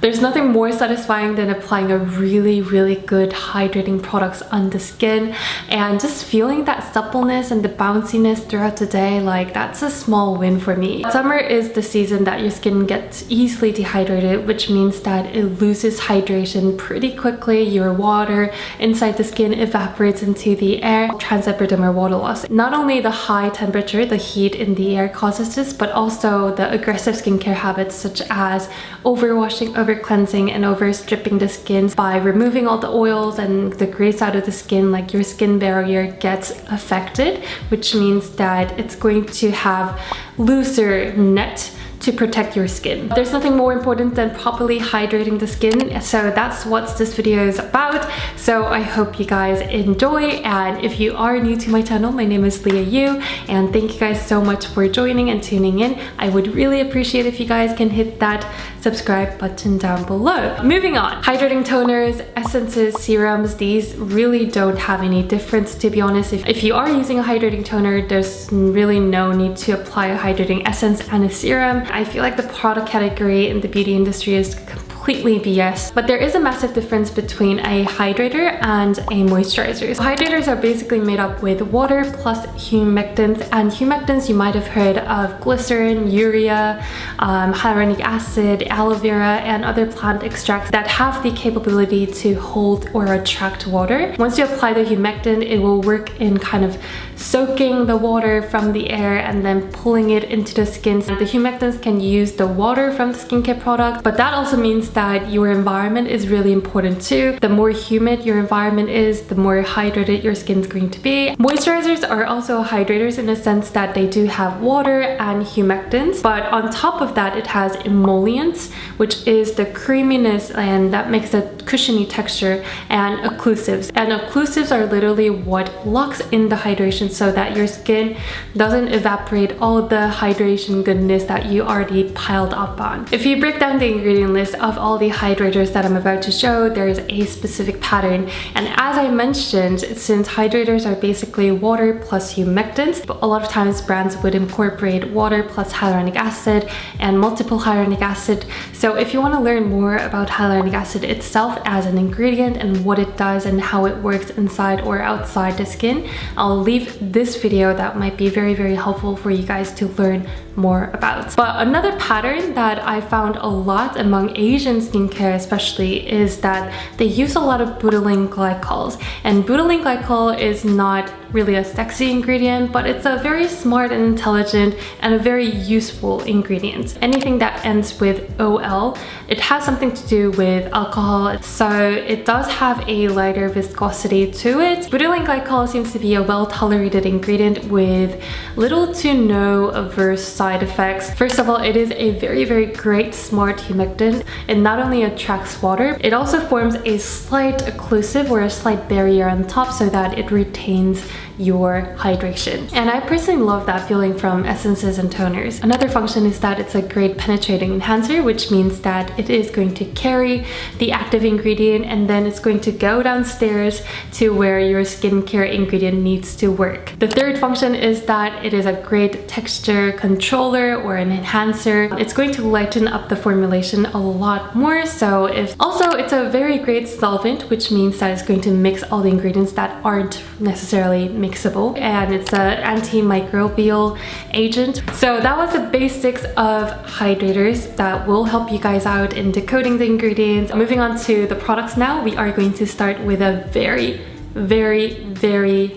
There's nothing more satisfying than applying a really good hydrating products on the skin and just feeling that suppleness and the bounciness throughout the day. Like, that's a small win for me. Summer is the season that your skin gets easily dehydrated, which means that it loses hydration pretty quickly. Your water inside the skin evaporates into the air, transepidermal water loss. Not only the high temperature, the heat in the air causes this, but also the aggressive skincare habits such as overwashing, over cleansing, and over stripping the skin by removing all the oils and the grease out of the skin. Like, your skin barrier gets affected, which means that it's going to have looser net to protect your skin. There's nothing more important than properly hydrating the skin, so that's what this video is about. So I hope you guys enjoy, and if you are new to my channel, my name is Leah Yu, and thank you guys so much for joining and tuning in. I would really appreciate if you guys can hit that subscribe button down below. Moving on, hydrating toners, essences, serums, these really don't have any difference, to be honest. If you are using a hydrating toner, there's really no need to apply a hydrating essence and a serum. I feel like the product category in the beauty industry is completely BS, but there is a massive difference between a hydrator and a moisturizer. So hydrators are basically made up with water plus humectants, and humectants you might have heard of glycerin, urea, hyaluronic acid, aloe vera, and other plant extracts that have the capability to hold or attract water. Once you apply the humectant, it will work in kind of soaking the water from the air and then pulling it into the skin. So the humectants can use the water from the skincare product, but that also means that your environment is really important too. The more humid your environment is, the more hydrated your skin is going to be. Moisturizers are also hydrators in a sense that they do have water and humectants, but on top of that it has emollients, which is the creaminess and that makes a cushiony texture, and occlusives. And occlusives are literally what locks in the hydration so that your skin doesn't evaporate all the hydration goodness that you already piled up on. If you break down the ingredient list of all the hydrators that I'm about to show, there's a specific pattern. And as I mentioned, since hydrators are basically water plus humectants, but a lot of times brands would incorporate water plus hyaluronic acid and multiple hyaluronic acid. So if you want to learn more about hyaluronic acid itself as an ingredient and what it does and how it works inside or outside the skin, I'll leave this video that might be very helpful for you guys to learn more about. But another pattern that I found a lot among Asian skincare especially is that they use a lot of butylene glycols, and butylene glycol is not really a sexy ingredient, but it's a very smart and intelligent and a very useful ingredient. Anything that ends with OL, it has something to do with alcohol, so it does have a lighter viscosity to it. Butylene glycol seems to be a well-tolerated ingredient with little to no adverse side effects. First of all, it is a very great smart humectant. It not only attracts water, it also forms a slight occlusive or a slight barrier on top so that it retains your hydration. And I personally love that feeling from essences and toners. Another function is that it's a great penetrating enhancer, which means that it is going to carry the active ingredient and then it's going to go downstairs to where your skincare ingredient needs to work. The third function is that it is a great texture controller or an enhancer. It's going to lighten up the formulation a lot more. So also it's a very great solvent, which means that it's going to mix all the ingredients that aren't necessarily mixable, and it's an antimicrobial agent. So that was the basics of hydrators that will help you guys out in decoding the ingredients. Moving on to the products now, we are going to start with a very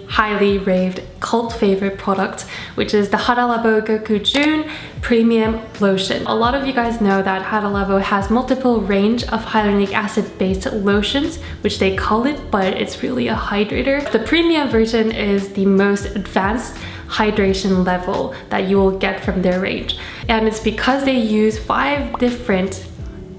highly raved cult favorite product, which is the Hada Labo Goku June Premium Lotion. A lot of you guys know that Hada Labo has multiple range of hyaluronic acid based lotions, which they call it, but it's really a hydrator. The premium version is the most advanced hydration level that you will get from their range, and it's because they use 5 different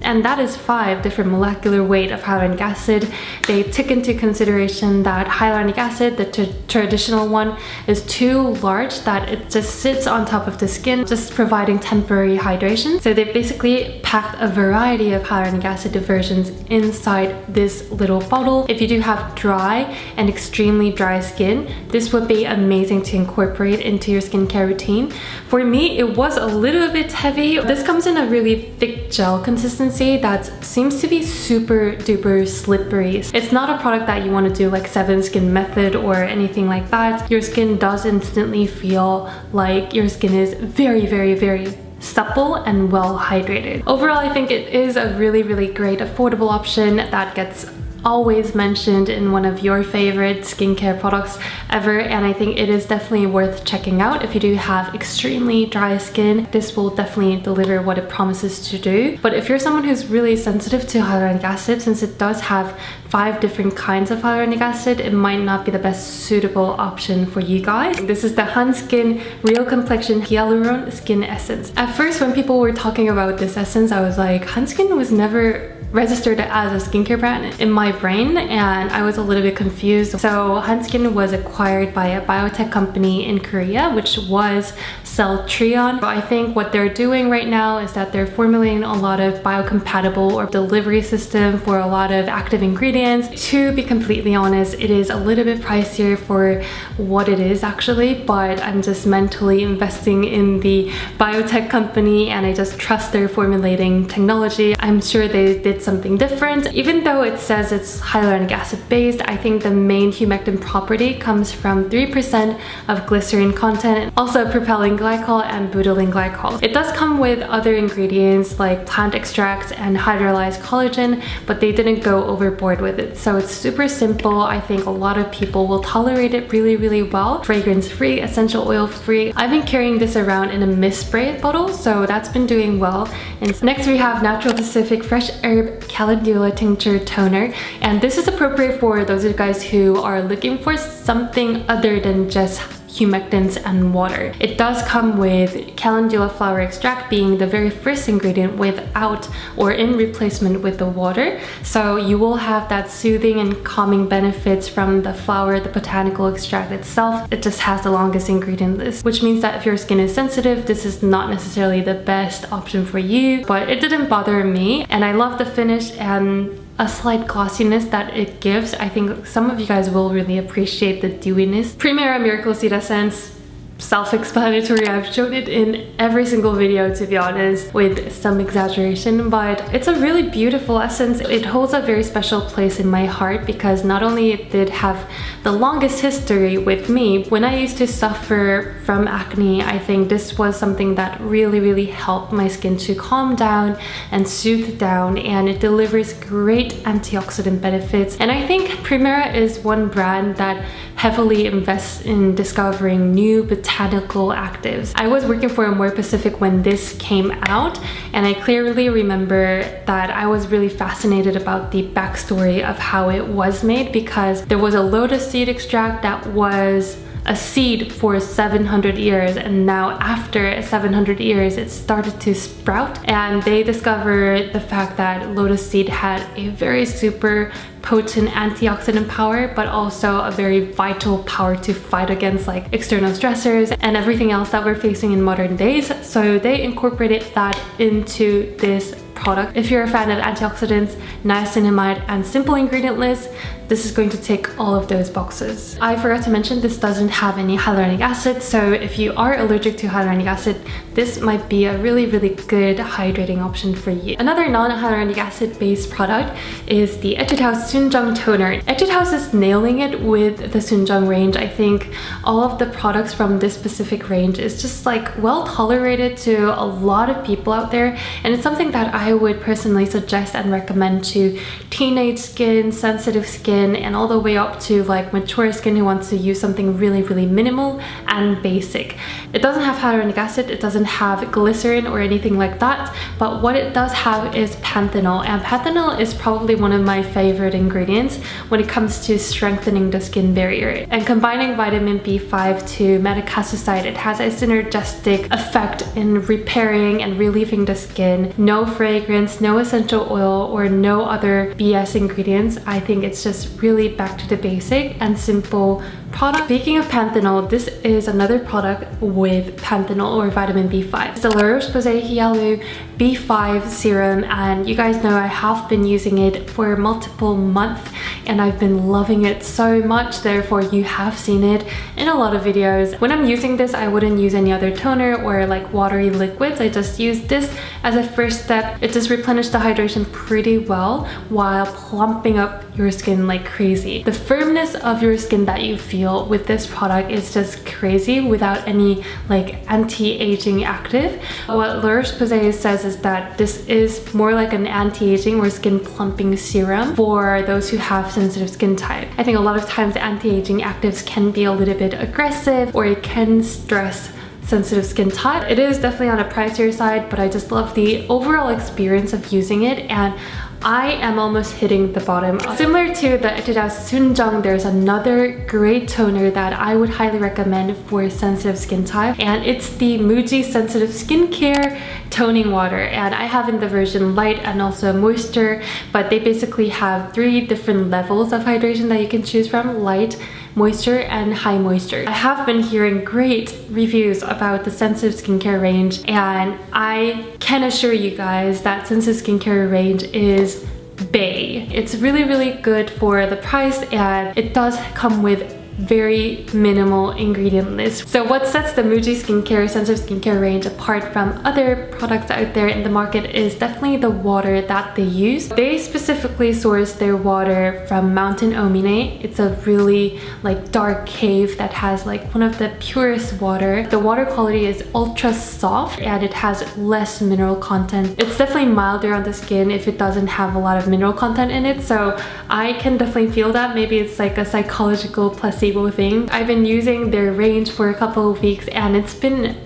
molecular weight of hyaluronic acid. They took into consideration that hyaluronic acid, the traditional one, is too large, that it just sits on top of the skin, just providing temporary hydration. So they basically packed a variety of hyaluronic acid versions inside this little bottle. If you do have dry and extremely dry skin, this would be amazing to incorporate into your skincare routine. For me, it was a little bit heavy. This comes in a really thick gel consistency, consistency that seems to be super duper slippery. It's not a product that you want to do like 7 skin method or anything like that. Your skin does instantly feel like your skin is very, very, very supple and well hydrated. Overall, I think it is a really, really great affordable option that gets always mentioned in one of your favorite skincare products ever, and I think it is definitely worth checking out if you do have extremely dry skin. This will definitely deliver what it promises to do. But if you're someone who's really sensitive to hyaluronic acid, since it does have 5 different kinds of hyaluronic acid, it might not be the best suitable option for you guys. This is the Hanskin Real Complexion Hyaluron Skin Essence. At first, when people were talking about this essence, I was like, Hanskin was never registered as a skincare brand in my brain, and I was a little bit confused. So Hanskin was acquired by a biotech company in Korea, which was Celltrion. I think what they're doing right now is that they're formulating a lot of biocompatible or delivery system for a lot of active ingredients. To be completely honest, it is a little bit pricier for what it is actually, but I'm just mentally investing in the biotech company and I just trust their formulating technology. I'm sure they did something different. Even though it says it's hyaluronic acid based, I think the main humectant property comes from 3% of glycerin content, also propylene glycol and butylene glycol. It does come with other ingredients like plant extracts and hydrolyzed collagen, but they didn't go overboard with it. So it's super simple. I think a lot of people will tolerate it really, really well. Fragrance free, essential oil free. I've been carrying this around in a mist spray bottle, so that's been doing well. And next we have Natural Pacific Fresh Herb Calendula Tincture Toner, and this is appropriate for those of you guys who are looking for something other than just humectants and water. It does come with calendula flower extract being the very first ingredient without or in replacement with the water. So you will have that soothing and calming benefits from the flower, the botanical extract itself. It just has the longest ingredient list, which means that if your skin is sensitive, this is not necessarily the best option for you, but it didn't bother me. And I love the finish and a slight glossiness that it gives. I think some of you guys will really appreciate the dewiness. Primera Miracle Seed Essence, self-explanatory. I've shown it in every single video, to be honest, with some exaggeration, but it's a really beautiful essence. It holds a very special place in my heart because not only it did have the longest history with me. When I used to suffer from acne, I think this was something that really, really helped my skin to calm down and soothe down, and it delivers great antioxidant benefits. And I think Primera is one brand that heavily invests in discovering new botanical actives. I was working for More Pacific when this came out, and I clearly remember that I was really fascinated about the backstory of how it was made, because there was a lotus seed extract that was a seed for 700 years, and now after 700 years it started to sprout, and they discovered the fact that lotus seed had a very super potent antioxidant power, but also a very vital power to fight against like external stressors and everything else that we're facing in modern days. So they incorporated that into this product. If you're a fan of antioxidants, niacinamide, and simple ingredient list, this is going to tick all of those boxes. I forgot to mention this doesn't have any hyaluronic acid, so if you are allergic to hyaluronic acid, this might be a really, really good hydrating option for you. Another non-hyaluronic acid based product is the Etude House SoonJung Toner. Etude House is nailing it with the SoonJung range. I think all of the products from this specific range is just like well tolerated to a lot of people out there, and it's something that I would personally suggest and recommend to teenage skin, sensitive skin, and all the way up to like mature skin who wants to use something really, really minimal and basic. It doesn't have hyaluronic acid, it doesn't have glycerin or anything like that, but what it does have is panthenol, and panthenol is probably one of my favorite ingredients when it comes to strengthening the skin barrier. And combining vitamin B5 to metacasticide, it has a synergistic effect in repairing and relieving the skin. No fragrance, no essential oil, or no other BS ingredients. I think it's just really back to the basic and simple product. Speaking of panthenol, this is another product with panthenol or vitamin B5. It's the Roche-Posay Hyalu B5 serum, and you guys know I have been using it for multiple months and I've been loving it so much. Therefore, you have seen it in a lot of videos. When I'm using this, I wouldn't use any other toner or like watery liquids. I just use this as a first step. It just replenishes the hydration pretty well while plumping up your skin like crazy. The firmness of your skin that you feel with this product is just crazy without any like anti-aging active. What Roche-Posay says is that this is more like an anti-aging or skin plumping serum for those who have sensitive skin type. I think a lot of times anti-aging actives can be a little bit aggressive or it can stress sensitive skin type. It is definitely on a pricier side, but I just love the overall experience of using it, and I am almost hitting the bottom. Similar to the Etude SoonJung, there's another great toner that I would highly recommend for sensitive skin type, and it's the MUJI Sensitive Skincare Toning Water. And I have in the version light and also moisture, but they basically have 3 different levels of hydration that you can choose from: light, moisture, and high moisture. I have been hearing great reviews about the sensitive skincare range, and I can assure you guys that sensitive skincare range is bae. It's really good for the price, and it does come with very minimal ingredient list. So what sets the MUJI sensitive skincare range apart from other products out there in the market is definitely the water that they use. They specifically source their water from Mountain Omine. It's a really like dark cave that has like one of the purest water. The water quality is ultra soft and it has less mineral content. It's definitely milder on the skin if it doesn't have a lot of mineral content in it, so I can definitely feel that. Maybe it's like a psychological placebo thing. I've been using their range for a couple of weeks and it's been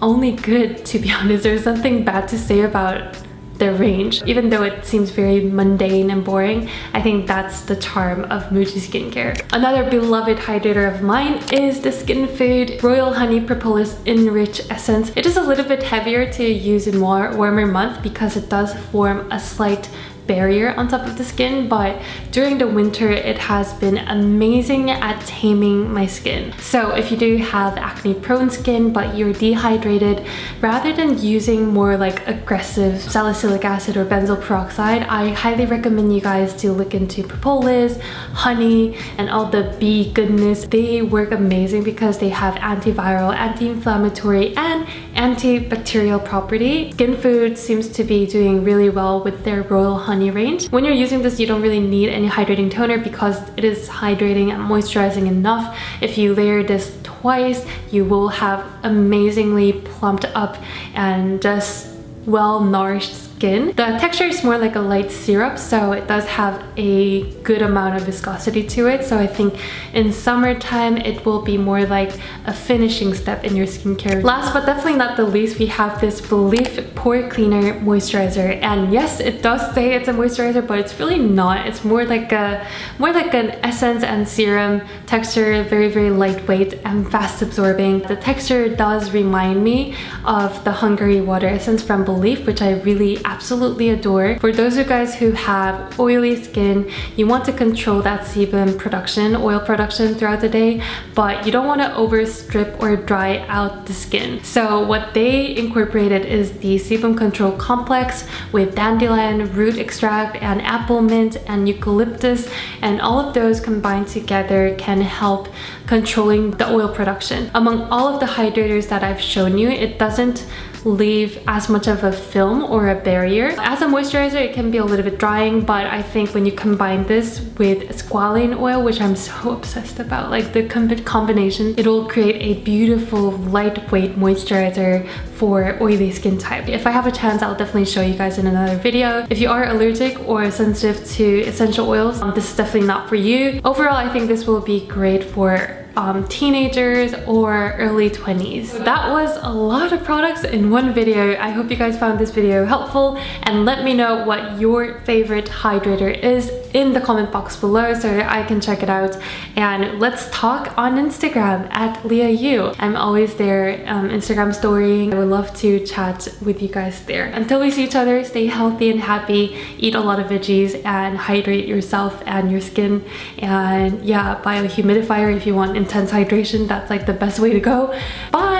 only good, to be honest. There's nothing bad to say about their range. Even though it seems very mundane and boring, I think that's the charm of MUJI skincare. Another beloved hydrator of mine is the Skin Food Royal Honey Propolis Enrich Essence. It is a little bit heavier to use in warmer months because it does form a slight barrier on top of the skin, but during the winter it has been amazing at taming my skin. So if you do have acne prone skin but you're dehydrated, rather than using more like aggressive salicylic acid or benzoyl peroxide, I highly recommend you guys to look into propolis, honey, and all the bee goodness. They work amazing because they have antiviral, anti-inflammatory, and antibacterial property. Skin Food seems to be doing really well with their Royal Honey range. When you're using this, you don't really need any hydrating toner because it is hydrating and moisturizing enough. If you layer this twice, you will have amazingly plumped up and just well-nourished skin. The texture is more like a light syrup, so it does have a good amount of viscosity to it. So I think in summertime it will be more like a finishing step in your skincare. Last but definitely not the least, we have this Belif Pore Cleaner Moisturizer. And yes, it does say it's a moisturizer, but it's really not. It's more like an essence and serum texture, very lightweight and fast absorbing. The texture does remind me of the Hungary water essence from Belif, which I really absolutely adore. For those of you guys who have oily skin, you want to control that sebum production, oil production throughout the day, but you don't want to overstrip or dry out the skin. So what they incorporated is the sebum control complex with dandelion root extract and apple mint and eucalyptus, and all of those combined together can help controlling the oil production. Among all of the hydrators that I've shown you, it doesn't leave as much of a film or a barrier. As a moisturizer, it can be a little bit drying, but I think when you combine this with squalane oil, which I'm so obsessed about, like the combination, it'll create a beautiful lightweight moisturizer for oily skin type. If I have a chance, I'll definitely show you guys in another video. If you are allergic or sensitive to essential oils, this is definitely not for you. Overall, I think this will be great for teenagers or early 20s. So that was a lot of products in one video. I hope you guys found this video helpful, and let me know what your favorite hydrator is in the comment box below so I can check it out. And let's talk on Instagram at LeahYu. I'm always there, Instagram storying. I would love to chat with you guys there. Until we see each other, stay healthy and happy, eat a lot of veggies, and hydrate yourself and your skin. And yeah, buy a humidifier if you want intense hydration. That's like the best way to go. Bye!